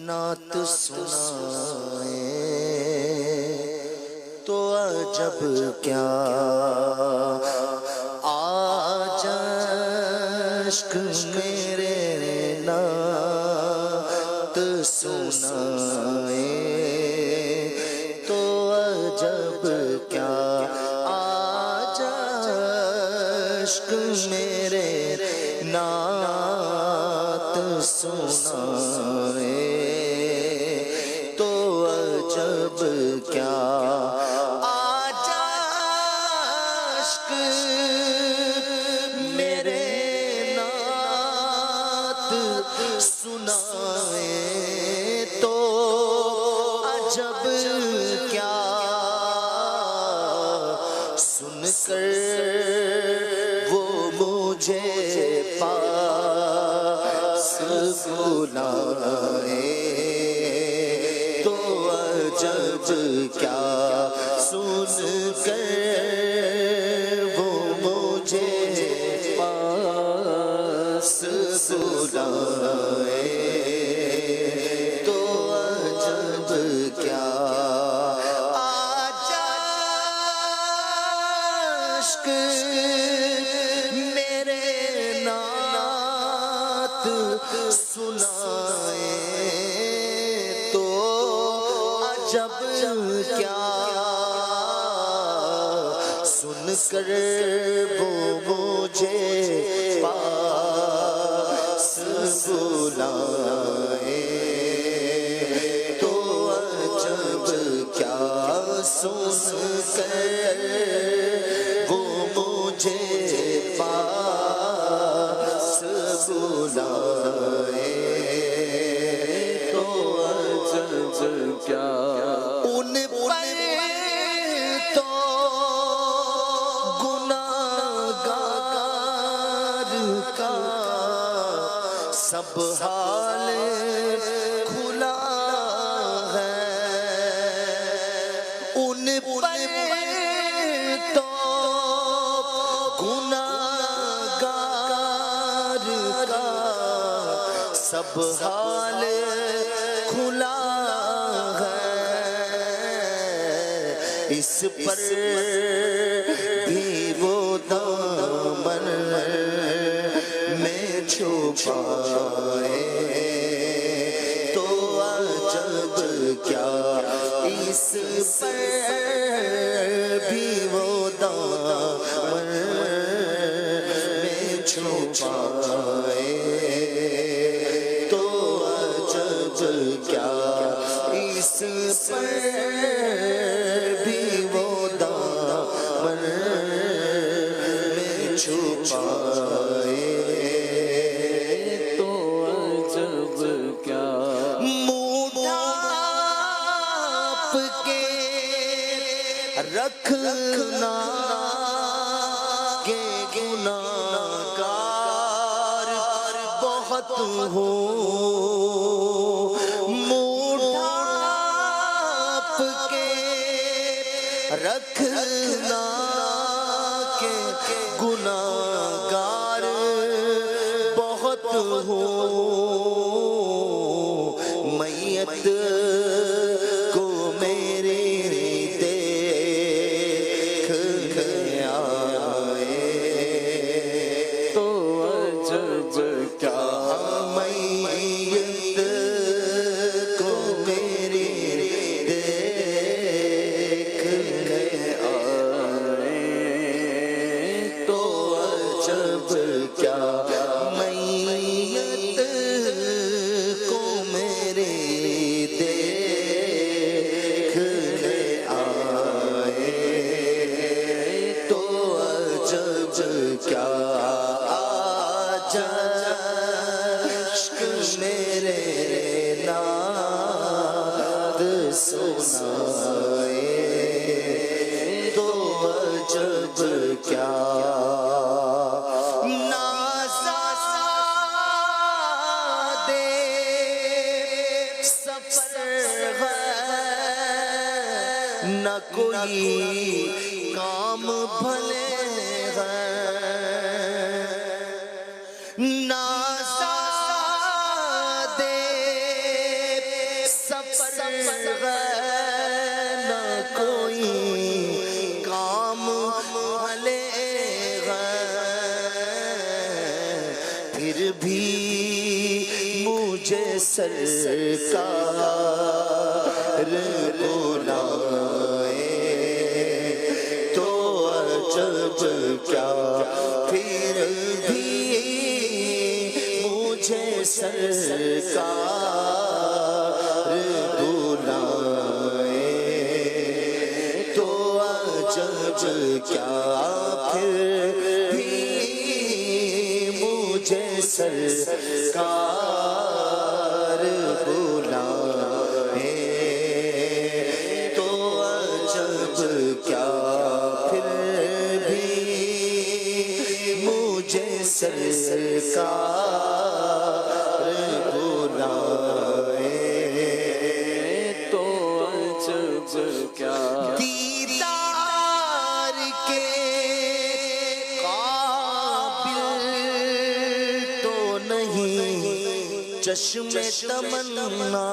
نعت سنائے تو عجب کیا آج عشق میرے نعت سنائے تو عجب کیا آج عشق میرے نعت سنائے تو عجب کیا آج عشق میرے نعت سنائے تو عجب کیا سن کر وہ مجھے پاس بلائے تو عجب کیا سن کر وہ مجھے پاس بلائے تو عجب کیا آج عشق میرے نعت سنائے تو عجب کیا سن کر وہ مجھے پاس بلائے تو عجب کیا سن کر وہ مجھے پاس بلائے تو عجب کیا ان پر تو گناہگار کا سب حال کھلا ہے ان پر تو گناہگار کا سب حال کھلا ہے اس پر بھی وہ دامن میں چھپائے تو عجب کیا اس پر بھی وہ دامن میں چھپائے تو عجب کیا اس پر بھی وہ دامن میں چھپائے تو عجب کیا منہ ڈھانپ کے رکھنا کہ گناہگار بہت ہوں منہ ڈھانپ کے رکھنا کہ گناہگار بہت ہوں میت کو میری دیکھنے آئے تو عجب کیا میت کو میری دیکھنے آئے تو عجب کیا میت کو میری دیکھنے آئے تو عجب کیا آج عشق میرے نعت سنائے تو عجب کیا نازادے سفر ہے نہ کوئی کام بھلے ہیں نازادے پھر بھی مجھے سرکار بلائے تو عجب کیا، پھر بھی مجھے سرکار بلائے تو عجب کیا، پھر بھی مجھے سرکار بلائے تو عجب کیا، پھر بھی مجھے سرکار بلائے تو عجب کیا۔ دیدار کے قابل تو نہیں چشم تمنا،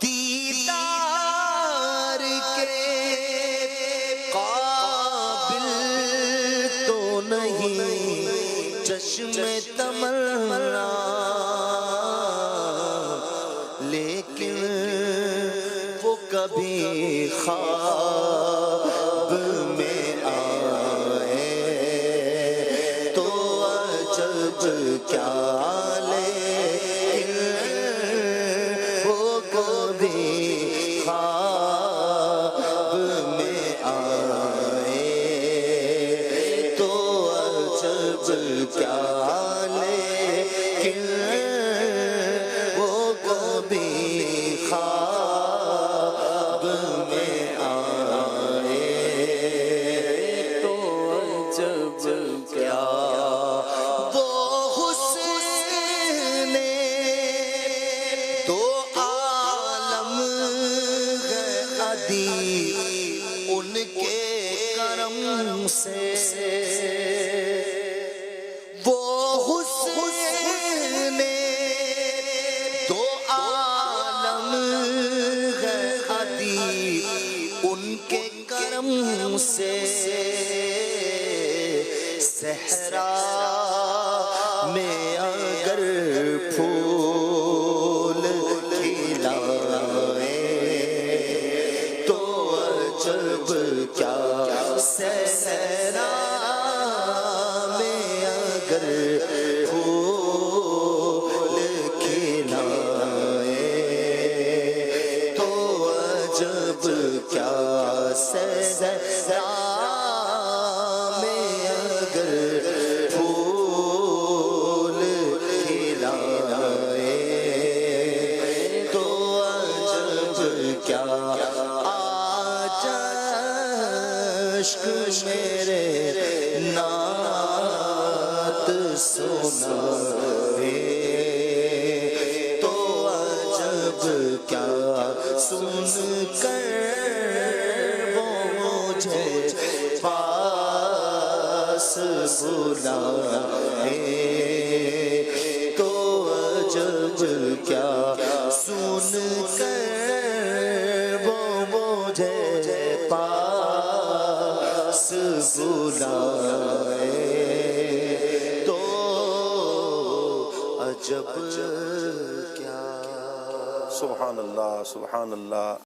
دیدار کے قابل تو نہیں چشم تمنا، لیکن وہ کبھی خواب میں آئے تو عجب کیا، لیکن وہ کبھی خواب میں آئے تو عجب کیا، لیکن وہ کبھی خواب میں آئے تو عجب کیا۔ وہ حسن دو عالم ہے عدی ان کے کرم سے، وہ حسن دو عالم ہے عدی ان کے کرم سے، صحرا میں اگر پھول کھلائے تو عجب کیا، صحرا میں اگر پھول کھلائے تو عجب کیا، صحرا میں اگر پھول کھلائے تو عجب کیا، آج عشق میرے نعت سنائے تو عجب کیا، سن کر وہ مجھے پاس بلائے تو عجب کیا، سن کر وہ مجھے پاس بلائے تو عجب کیا۔ سبحان اللہ، سبحان اللہ۔